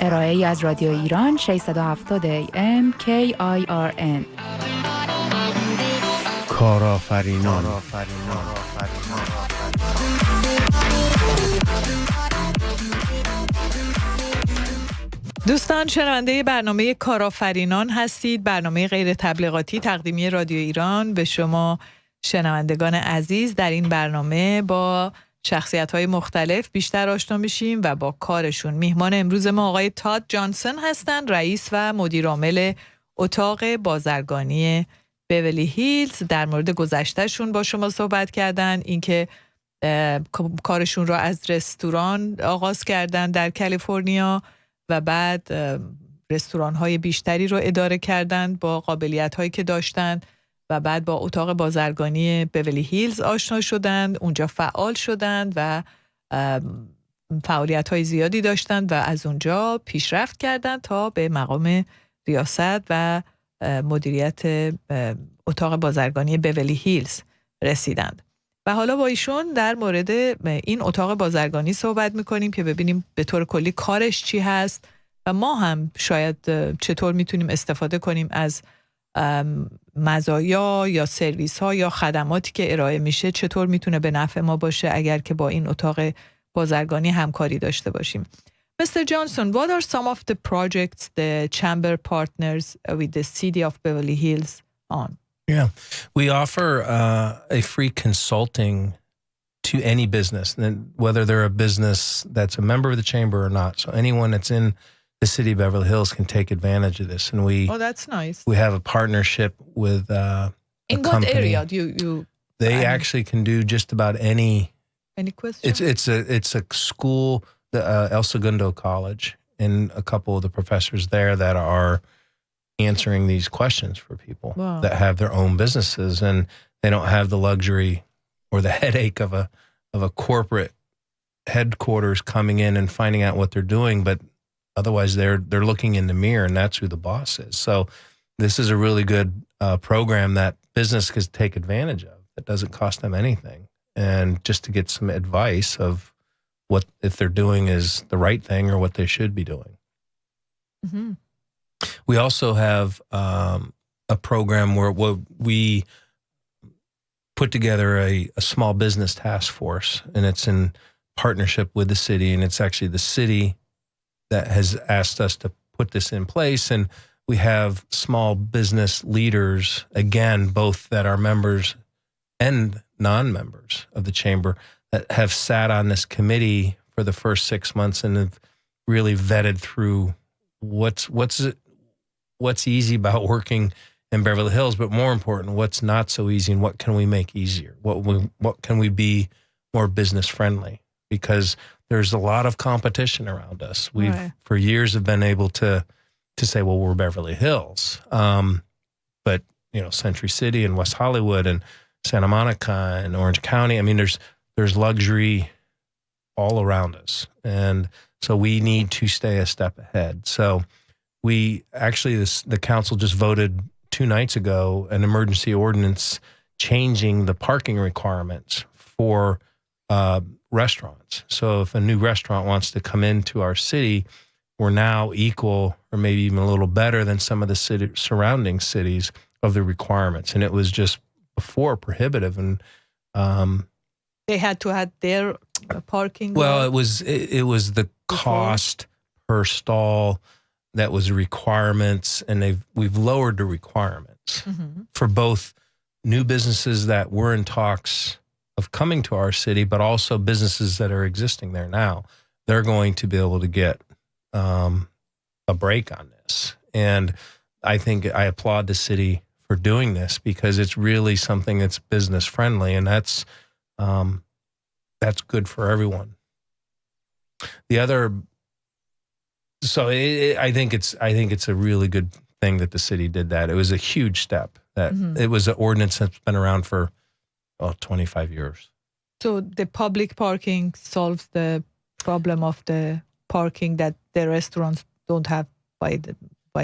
ارائه‌ای از رادیو ایران 670 AM KIRN. کارآفرینان. دوستان شنونده برنامه کارآفرینان هستید، برنامه غیر تبلیغاتی تقدیمی رادیو ایران به شما شنوندگان عزیز. در این برنامه با شخصیت‌های مختلف بیشتر آشنا میشیم و با کارشون. میهمان امروز ما آقای تاد جانسون هستند، رئیس و مدیر عامل اتاق بازرگانی بیورلی هیلز. در مورد گذشتهشون با شما صحبت کردن، اینکه کارشون رو از رستوران آغاز کردن در کالیفرنیا و بعد رستوران‌های بیشتری رو اداره کردند با قابلیت‌هایی که داشتند و بعد با اتاق بازرگانی بیورلی هیلز آشنا شدند، اونجا فعال شدند و فعالیت‌های زیادی داشتند و از اونجا پیشرفت کردند تا به مقام ریاست و مدیریت اتاق بازرگانی بیورلی هیلز رسیدند. و حالا با ایشون در مورد این اتاق بازرگانی صحبت میکنیم که ببینیم به طور کلی کارش چی هست و ما هم شاید چطور میتونیم استفاده کنیم از مزایا یا سرویس ها یا خدماتی که ارائه میشه، چطور میتونه به نفع ما باشه اگر که با این اتاق بازرگانی همکاری داشته باشیم. Mr. Johnson, what are some of the projects the Chamber partners with the City of Beverly Hills on? Yeah, we offer a free consulting to any business, whether they're a business that's a member of the chamber or not. So anyone that's in the city of Beverly Hills can take advantage of this. And oh, that's nice. We have a partnership with in what company. area do you? They actually can do just about any. Any question? It's a school, the El Segundo College, and a couple of the professors there that are answering these questions for people that have their own businesses and they don't have the luxury or the headache of a corporate headquarters coming in and finding out what they're doing, but otherwise they're looking in the mirror and that's who the boss is. So this is a really good program that business can take advantage of. It doesn't cost them anything, and just to get some advice of what if they're doing is the right thing or what they should be doing. Mm-hmm. We also have a program where we put together a small business task force, and it's in partnership with the city, and it's actually the city that has asked us to put this in place. And we have small business leaders, again, both that are members and non-members of the chamber, that have sat on this committee for the first 6 months and have really vetted through what's easy about working in Beverly Hills, but more important, what's not so easy and what can we make easier? What can we be more business friendly? Because there's a lot of competition around us. We've for years have been able to say, well, we're Beverly Hills. But you know, Century City and West Hollywood and Santa Monica and Orange County, I mean, there's luxury all around us. And so we need to stay a step ahead. So we actually, the council just voted 2 nights ago an emergency ordinance changing the parking requirements for restaurants. So if a new restaurant wants to come into our city, we're now equal or maybe even a little better than some of the surrounding cities of the requirements. And it was just before prohibitive. And they had to have their parking. Well, it was the cost per stall. That was the requirements, and we've lowered the requirements for both new businesses that were in talks of coming to our city, but also businesses that are existing there now. They're going to be able to get a break on this. And I think I applaud the city for doing this because it's really something that's business friendly, and that's good for everyone. The other. So I think it's a really good thing that the city did that. It was a huge step. That it was an ordinance that's been around for 25 years. So the public parking solves the problem of the parking that the restaurants don't have by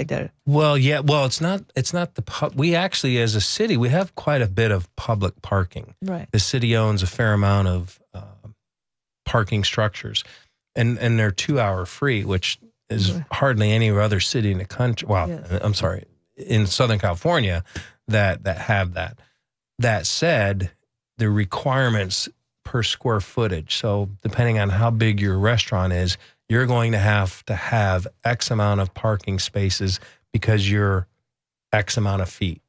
their. Well, yeah. Well, it's not we actually, as a city, we have quite a bit of public parking. Right. The city owns a fair amount of parking structures. and they're 2 hour free, which is hardly any other city in the country. Well, I'm sorry, in Southern California that have that. That said, the requirements per square footage. So depending on how big your restaurant is, you're going to have X amount of parking spaces because you're X amount of feet.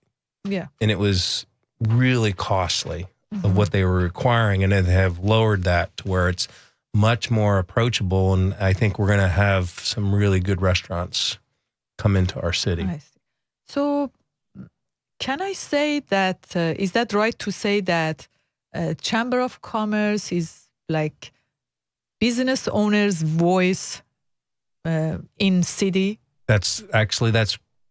Yeah. And it was really costly of what they were requiring, and they have lowered that to where it's much more approachable. And I think we're going to have some really good restaurants come into our city. I see. So can I say that, is that right to say that Chamber of Commerce is like business owners' voice in city? That's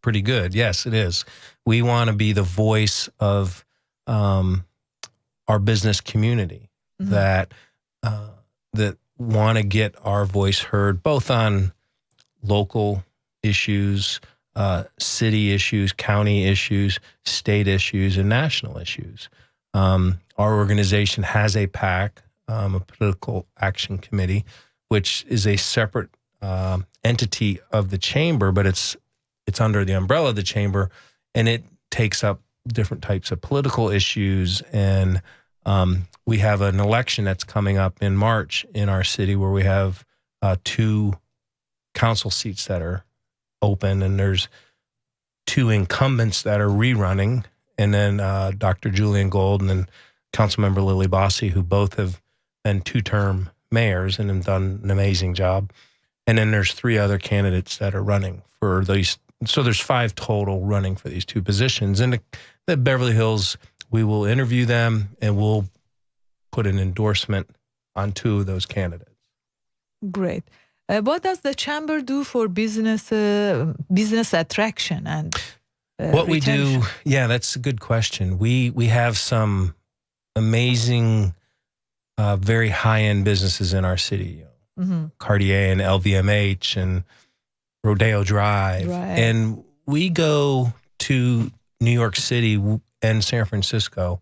pretty good. Yes, it is. We want to be the voice of our business community that want to get our voice heard, both on local issues, city issues, county issues, state issues, and national issues. Our organization has a PAC, a Political Action Committee, which is a separate entity of the chamber, but it's under the umbrella of the chamber, and it takes up different types of political issues. And we have an election that's coming up in March in our city where we have 2 council seats that are open, and there's 2 incumbents that are rerunning, and then Dr. Julian Gold and then Councilmember Lily Bossie, who both have been 2-term mayors and have done an amazing job. And then there's 3 other candidates that are running for these. So there's 5 total running for these 2 positions. And the Beverly Hills, we will interview them and we'll put an endorsement on 2 of those candidates. Great. What does the chamber do for business attraction and what retention? We do? Yeah, that's a good question. We have some amazing, very high-end businesses in our city. Cartier and LVMH and Rodeo Drive. Right. And we go to New York City and San Francisco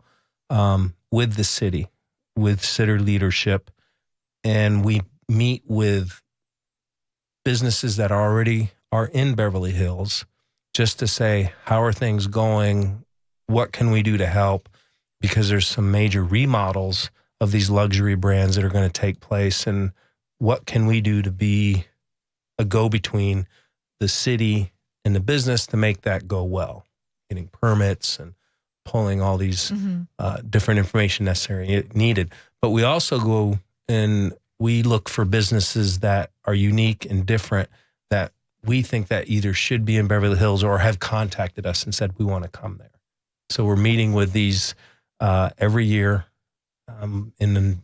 with the city, with city leadership, and we meet with businesses that already are in Beverly Hills just to say, how are things going? What can we do to help? Because there's some major remodels of these luxury brands that are going to take place, and what can we do to be a go-between the city and the business to make that go well, getting permits and pulling all these different information needed. But we also go and we look for businesses that are unique and different that we think that either should be in Beverly Hills or have contacted us and said, we want to come there. So we're meeting with these every year in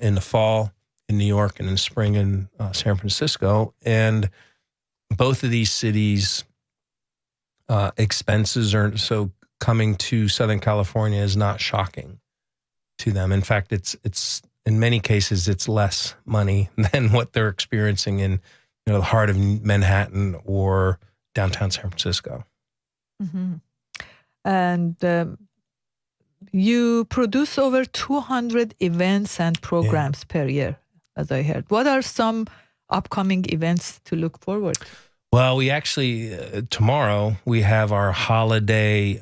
the fall in New York and in spring in San Francisco. And both of these cities' expenses are, so coming to Southern California is not shocking to them. In fact, it's in many cases, it's less money than what they're experiencing in the heart of Manhattan or downtown San Francisco. And you produce over 200 events and programs per year, as I heard. What are some upcoming events to look forward to? Well, we actually, tomorrow, we have our holiday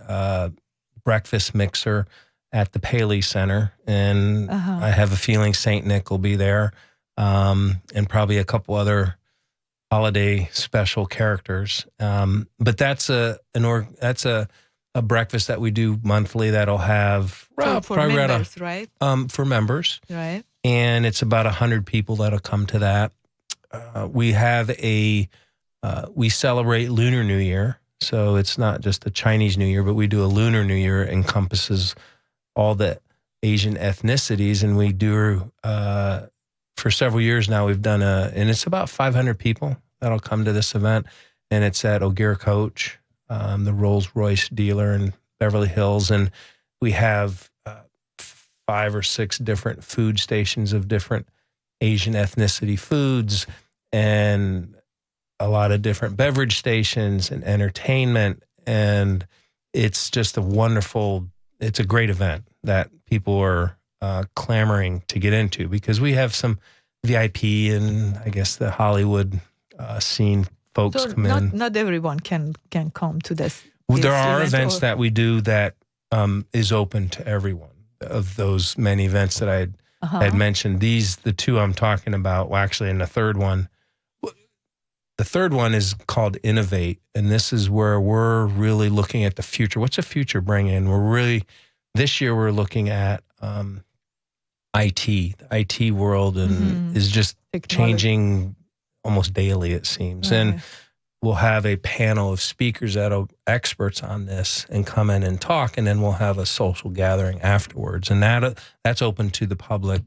breakfast mixer at the Paley Center. And I have a feeling St. Nick will be there, and probably a couple other holiday special characters. But that's a breakfast that we do monthly that'll have for members, right? For members, right? And it's about 100 people that'll come to that. We have we celebrate Lunar New Year, so it's not just the Chinese New Year, but we do a Lunar New Year. It encompasses all the Asian ethnicities, and we do for several years now. We've done and it's about 500 people that'll come to this event, and it's at O'Gare Coach, the Rolls-Royce dealer in Beverly Hills, and we have 5 or 6 different food stations of different Asian ethnicity foods, and a lot of different beverage stations and entertainment, and it's just it's a great event that people are clamoring to get into, because we have some VIP and I guess the Hollywood scene folks So come in. not everyone can come to this. There are events that we do that is open to everyone. Of those many events that I had mentioned, the two I'm talking about, well, actually, in the third one is called Innovate, and this is where we're really looking at the future. What's the future bring in? This year we're looking at IT. The IT world and is just changing almost daily, it seems. Right. And we'll have a panel of speakers that are experts on this and come in and talk, and then we'll have a social gathering afterwards. And that's open to the public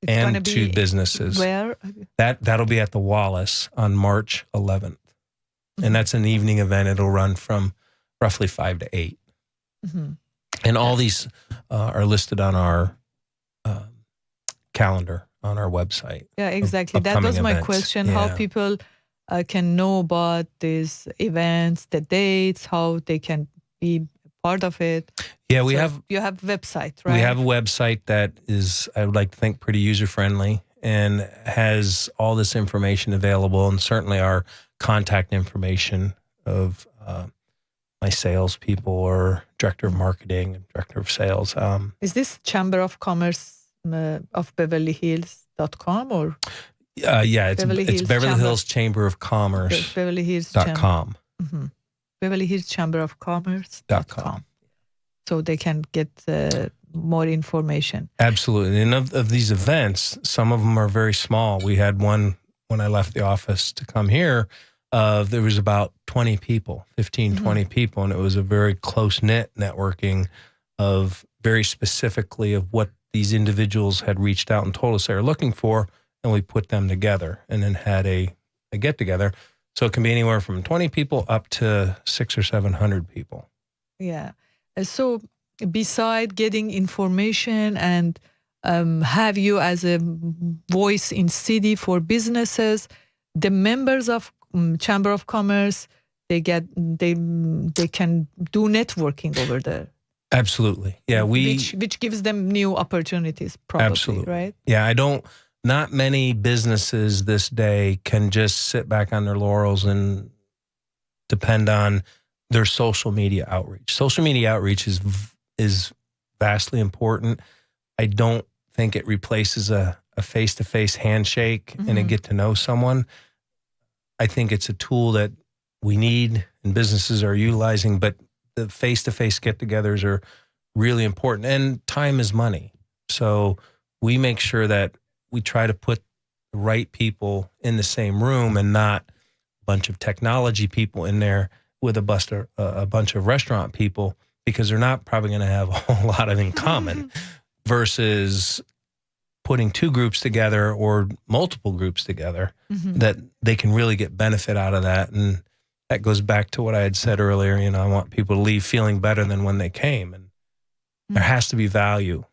and to businesses. Where? That'll be at the Wallace on March 11th. And that's an evening event. It'll run from roughly 5 to 8. And all these are listed on our calendar on our website. Yeah, exactly. That was my question. How people can know about these events, the dates, how they can be part of it. Yeah, you have a website, right? We have a website that is, I would like to think, pretty user-friendly and has all this information available, and certainly our contact information of my salespeople or director of marketing and director of sales. Is this Chamber of Commerce of Beverly Hills.com or? Yeah, it's Beverly Hills Chamber of Commerce. Beverly Hills .com. Beverly Hills Chamber of Commerce.com. So they can get more information. Absolutely. And of these events, some of them are very small. We had one when I left the office to come here. There was about 20 people, 15, 20 people, and it was a very close-knit networking of very specifically of what these individuals had reached out and told us they were looking for, and we put them together and then had a get-together. So it can be anywhere from 20 people up to 600 or 700 people. Yeah. So beside getting information and have you as a voice in city for businesses, the members of Chamber of Commerce, they can do networking over there. Absolutely. Yeah, which gives them new opportunities, probably. Absolutely. Right? Yeah, not many businesses this day can just sit back on their laurels and depend on their social media outreach. Social media outreach is vastly important. I don't think it replaces a face-to-face handshake and a get to know someone. I think it's a tool that we need and businesses are utilizing, but the face-to-face get-togethers are really important, and time is money. So we make sure that we try to put the right people in the same room and not a bunch of technology people in there with a bunch of restaurant people, because they're not probably going to have a whole lot of in common versus putting two groups together or multiple groups together that they can really get benefit out of that. And that goes back to what I had said earlier. You know, I want people to leave feeling better than when they came. And there has to be value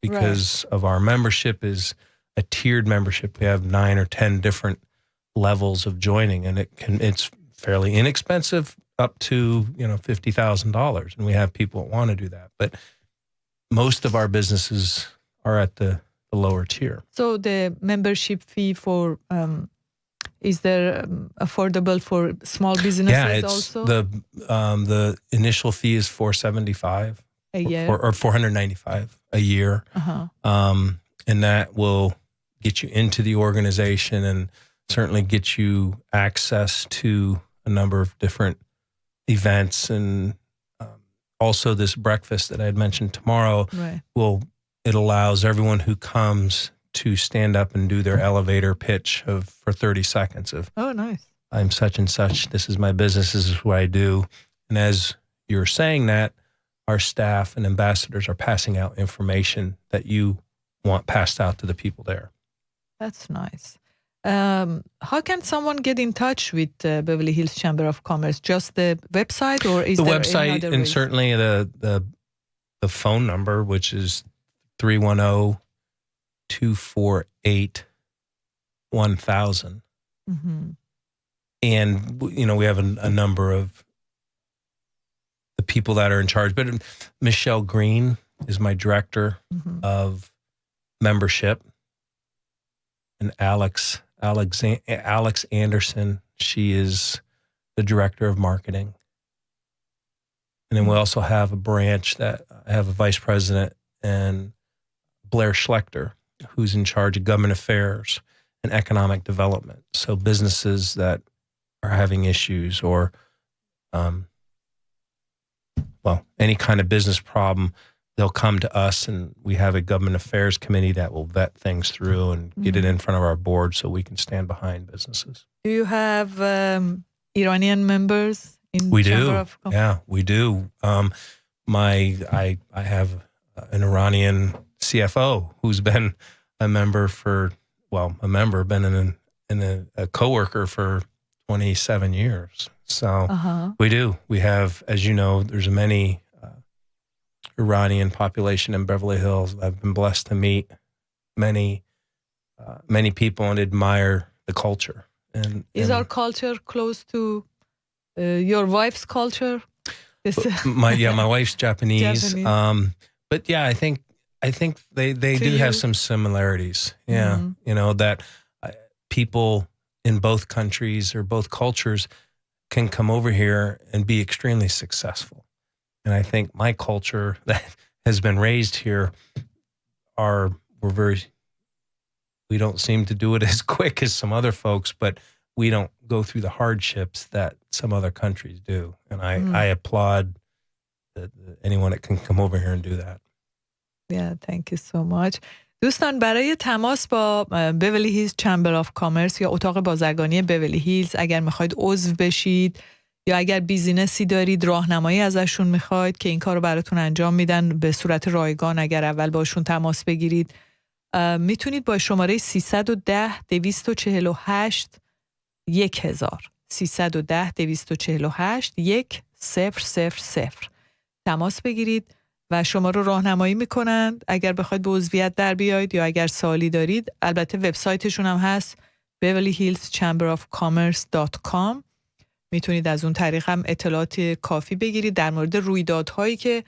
because of our membership is a tiered membership. We have 9 or 10 different levels of joining, and it's fairly inexpensive up to, $50,000. And we have people that want to do that. But most of our businesses are at the lower tier. So the membership fee for is there affordable for small businesses also? The initial fee is $475 a year or $495 a year, and that will get you into the organization and certainly get you access to a number of different events, and also this breakfast that I had mentioned tomorrow it allows everyone who comes to stand up and do their elevator pitch for 30 seconds of, oh, nice. I'm such and such, this is my business, this is what I do. And as you're saying that, our staff and ambassadors are passing out information that you want passed out to the people there. That's nice. How can someone get in touch with Beverly Hills Chamber of Commerce? Just the website, or is the there website any other and ways? Certainly the phone number, which is 310-248-1000. And we have a number of the people that are in charge, but Michelle Green is my director of membership. and Alex Anderson. She is the director of marketing. And then we also have a branch that I have a vice president and Blair Schlechter, who's in charge of government affairs and economic development. So businesses that are having issues or, any kind of business problem, they'll come to us, and we have a government affairs committee that will vet things through and get it in front of our board so we can stand behind businesses. Do you have Iranian members in we Chamber do. of Commerce? Yeah, we do. I have an Iranian CFO who's been a member been a coworker for 27 years. So we do. We have, as you know, there's many Iranian population in Beverly Hills. I've been blessed to meet many people and admire the culture. Is our culture close to your wife's culture? My wife's Japanese. But yeah, I think they do have some similarities. Yeah, that people in both countries or both cultures can come over here and be extremely successful. And I think my culture that has been raised here we don't seem to do it as quick as some other folks, but we don't go through the hardships that some other countries do. And I applaud anyone that can come over here and do that. Yeah, thank you so much. دوستان برای تماس با بیورلی هیلز چمبر آف کامرس یا اتاق بازرگانی بیورلی هیلز اگر میخواید عضو بشید یا اگر بیزینسی دارید راهنمایی ازشون میخواید که این کار رو براتون انجام میدن به صورت رایگان، اگر اول باشون تماس بگیرید میتونید با شماره 310-248-1000 310-248-1000 تماس بگیرید و شما رو راهنمایی میکنند اگر بخواید به عضویت در بیاید یا اگر سوالی دارید. البته وبسایتشون هم هست beverlyhillschamberofcommerce.com. میتونید از اون طریق هم اطلاعات کافی بگیرید در مورد رویدادهایی که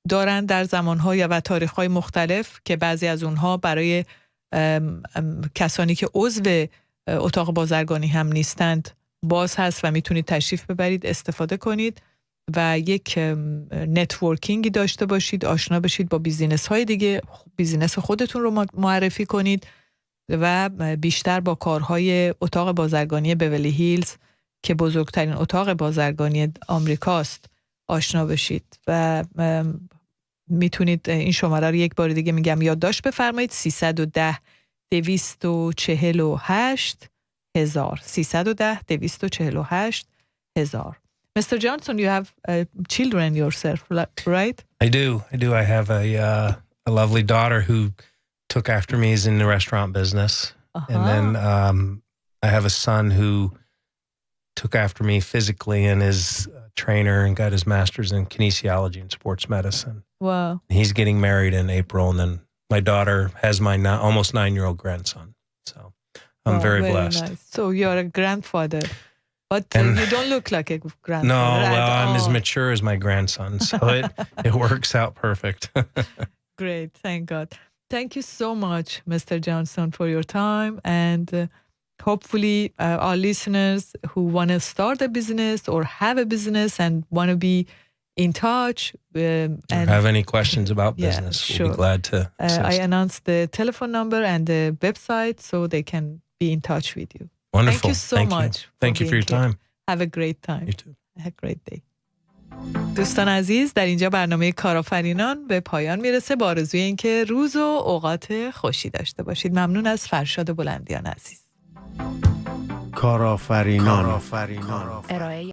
دارن در زمانهای و تاریخهای مختلف که بعضی از اونها برای کسانی که عضو اتاق بازرگانی هم نیستند باز هست و میتونید تشریف ببرید استفاده کنید و یک نتورکینگی داشته باشید، آشنا بشید با بیزینس های دیگه، بیزینس خودتون رو معرفی کنید و بیشتر با کارهای اتاق بازرگانی بیورلی هیلز که بزرگترین اتاق بازرگانی آمریکاست آشنا بشید. و میتونید این شماره رو یک بار دیگه میگم یادداشت بفرمایید 310-248-1000 310-248-1000. Mr. Johnson, you have children yourself, right? I do. I have a lovely daughter who took after me. Is in the restaurant business. And then I have a son who took after me physically and is a trainer and got his master's in kinesiology and sports medicine. Wow. He's getting married in April, and then my daughter has my almost 9-year-old grandson. So I'm very blessed. Nice. So you're a grandfather. But you don't look like a grandfather. No, well, I'm as mature as my grandson, so it works out perfect. Great, thank God. Thank you so much, Mr. Johnson, for your time, and hopefully our listeners who want to start a business or have a business and want to be in touch. And have any questions about business, we'll be glad to assist. I announced the telephone number and the website so they can be in touch with you. Wonderful. Thank you so much. Thank you for your time. Have a great time. You too. Have a great day. دوستان عزیز، در اینجا برنامه کارآفرینان به پایان میرسه با آرزوی اینکه روز و اوقات خوشی داشته باشید. ممنون از فرشاد بلندیان عزیز. کارآفرینان. ارائه